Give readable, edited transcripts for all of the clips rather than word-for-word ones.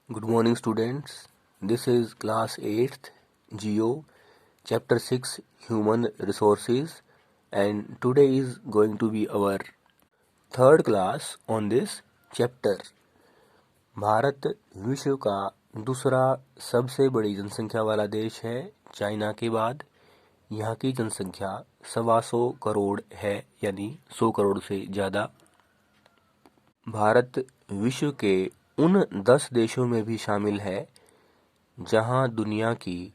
Good morning, students. This is class 8th Geo, chapter 6 Human Resources, and today is going to be our third class on this chapter. Bharat विश्व का दूसरा सबसे बड़ी जनसंख्या वाला देश है चाइना के बाद। यहाँ की जनसंख्या 125 करोड़ है, यानी 100 करोड़ से ज़्यादा। भारत विश्व के उन 10 देशों में भी शामिल है जहां दुनिया की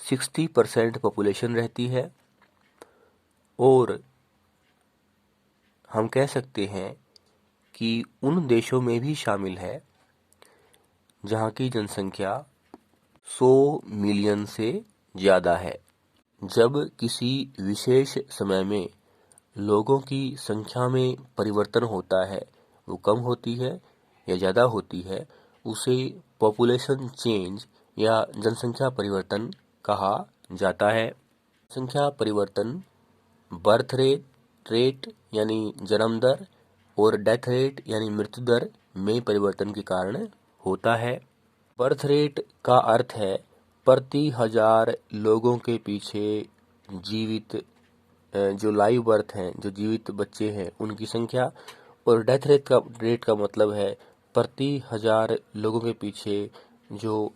60% पॉपुलेशन रहती है, और हम कह सकते हैं कि उन देशों में भी शामिल है जहां की जनसंख्या 100 मिलियन से ज़्यादा है। जब किसी विशेष समय में लोगों की संख्या में परिवर्तन होता है, वो कम होती है या ज़्यादा होती है, उसे पॉपुलेशन चेंज या जनसंख्या परिवर्तन कहा जाता है। संख्या परिवर्तन बर्थ रेट यानी जन्म दर और डेथ रेट यानी मृत्यु दर में परिवर्तन के कारण होता है। बर्थ रेट का अर्थ है प्रति 1000 लोगों के पीछे जीवित जो लाइव बर्थ हैं, जो जीवित बच्चे हैं, उनकी संख्या। और डेथ रेट का मतलब है प्रति 1000 लोगों के पीछे जो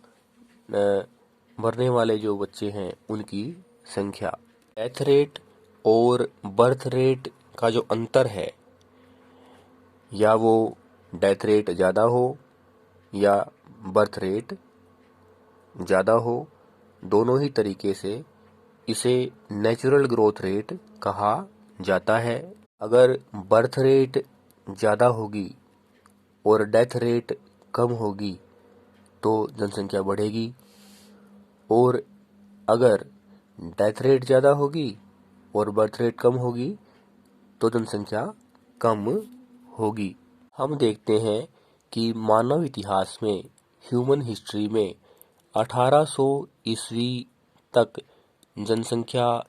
मरने वाले जो बच्चे हैं उनकी संख्या। डेथ रेट और बर्थ रेट का जो अंतर है, या वो डेथ रेट ज़्यादा हो या बर्थ रेट ज़्यादा हो, दोनों ही तरीके से इसे नेचुरल ग्रोथ रेट कहा जाता है। अगर बर्थ रेट ज़्यादा होगी और डेथ रेट कम होगी तो जनसंख्या बढ़ेगी, और अगर डेथ रेट ज़्यादा होगी और बर्थ रेट कम होगी तो जनसंख्या कम होगी। हम देखते हैं कि मानव इतिहास में, ह्यूमन हिस्ट्री में 1800 ईस्वी तक जनसंख्या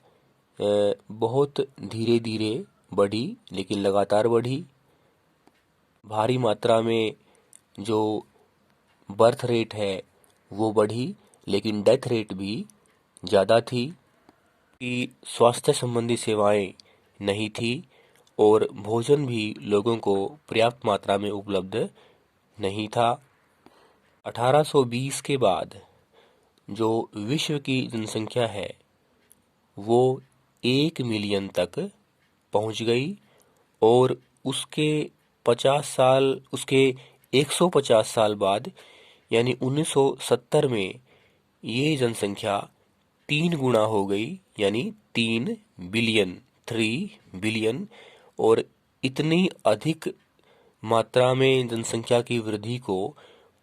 बहुत धीरे धीरे बढ़ी, लेकिन लगातार बढ़ी। भारी मात्रा में जो बर्थ रेट है वो बढ़ी, लेकिन डेथ रेट भी ज़्यादा थी। कि स्वास्थ्य संबंधी सेवाएं नहीं थी और भोजन भी लोगों को पर्याप्त मात्रा में उपलब्ध नहीं था। 1820 के बाद जो विश्व की जनसंख्या है वो 1 मिलियन तक पहुंच गई, और उसके 150 साल बाद यानी 1970 में ये जनसंख्या 3 गुना हो गई, यानी 3 बिलियन, 3 बिलियन। और इतनी अधिक मात्रा में जनसंख्या की वृद्धि को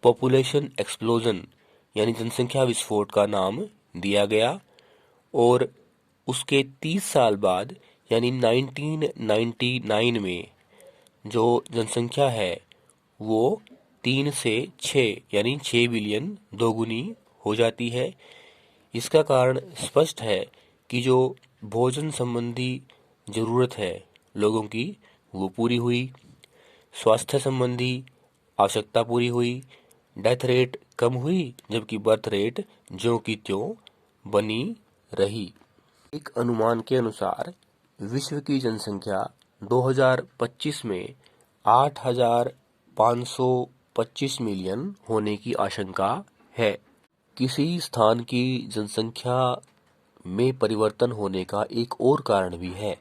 पॉपुलेशन एक्सप्लोजन यानी जनसंख्या विस्फोट का नाम दिया गया। और उसके 30 साल बाद यानी 1999 में जो जनसंख्या है वो 3 से 6 यानी 6 बिलियन दोगुनी हो जाती है। इसका कारण स्पष्ट है कि जो भोजन संबंधी ज़रूरत है लोगों की वो पूरी हुई, स्वास्थ्य संबंधी आवश्यकता पूरी हुई, डेथ रेट कम हुई, जबकि बर्थ रेट ज्यों की त्यों बनी रही। एक अनुमान के अनुसार विश्व की जनसंख्या 2025 में 8,525 मिलियन होने की आशंका है। किसी स्थान की जनसंख्या में परिवर्तन होने का एक और कारण भी है,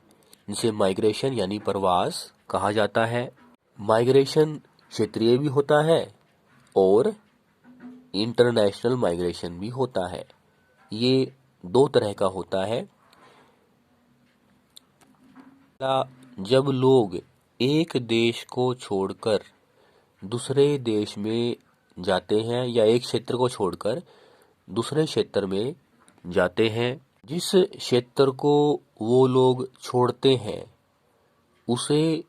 जिसे माइग्रेशन यानी प्रवास कहा जाता है। माइग्रेशन क्षेत्रीय भी होता है और इंटरनेशनल माइग्रेशन भी होता है। ये 2 तरह का होता है। जब लोग एक देश को छोड़कर दूसरे देश में जाते हैं या एक क्षेत्र को छोड़कर दूसरे क्षेत्र में जाते हैं, जिस क्षेत्र को वो लोग छोड़ते हैं उसे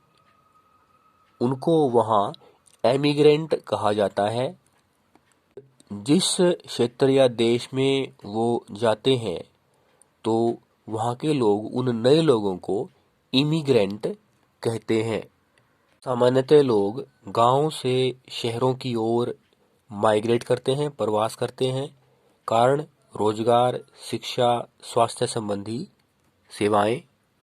उनको वहाँ एमिग्रेंट कहा जाता है। जिस क्षेत्र या देश में वो जाते हैं तो वहाँ के लोग उन नए लोगों को इमिग्रेंट कहते हैं। सामान्यतः लोग गांव से शहरों की ओर माइग्रेट करते हैं, प्रवास करते हैं। कारण रोजगार, शिक्षा, स्वास्थ्य संबंधी सेवाएं।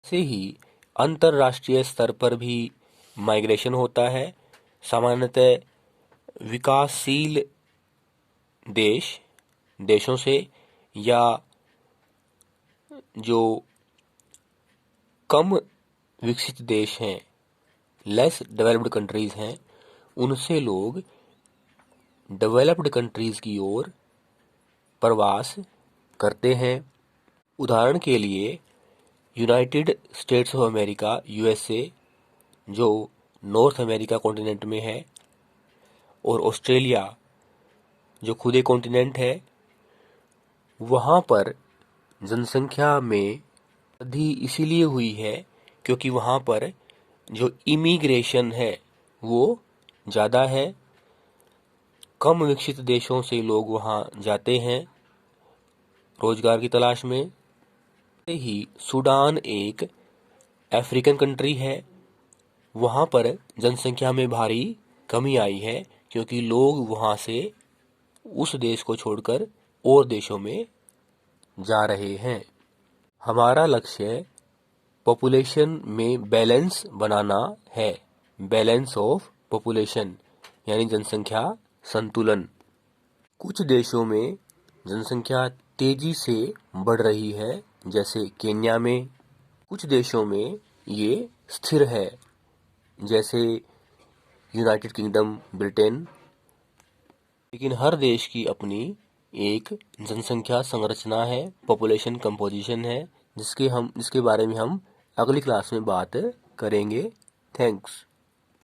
से ही अंतर्राष्ट्रीय स्तर पर भी माइग्रेशन होता है। सामान्यतः विकासशील देशों से या जो कम विकसित देश हैं, लेस डेवलप्ड कंट्रीज हैं, उनसे लोग डेवलप्ड कंट्रीज की ओर प्रवास करते हैं। उदाहरण के लिए United states of America USA, जो नॉर्थ अमेरिका कॉन्टिनेंट में है, और ऑस्ट्रेलिया जो खुद एक कॉन्टिनेंट है, वहाँ पर जनसंख्या में वृद्धि इसीलिए हुई है क्योंकि वहाँ पर जो इमिग्रेशन है वो ज़्यादा है। कम विकसित देशों से लोग वहाँ जाते हैं रोजगार की तलाश में। ही सूडान एक अफ्रीकन कंट्री है, वहाँ पर जनसंख्या में भारी कमी आई है क्योंकि लोग वहाँ से उस देश को छोड़कर और देशों में जा रहे हैं। हमारा लक्ष्य पॉपुलेशन में बैलेंस बनाना है, बैलेंस ऑफ पॉपुलेशन यानी जनसंख्या संतुलन। कुछ देशों में जनसंख्या तेजी से बढ़ रही है, जैसे केन्या में। कुछ देशों में ये स्थिर है, जैसे यूनाइटेड किंगडम, ब्रिटेन। लेकिन हर देश की अपनी एक जनसंख्या संरचना है, पॉपुलेशन कंपोजिशन है, जिसके बारे में हम अगली क्लास में बात करेंगे। थैंक्स।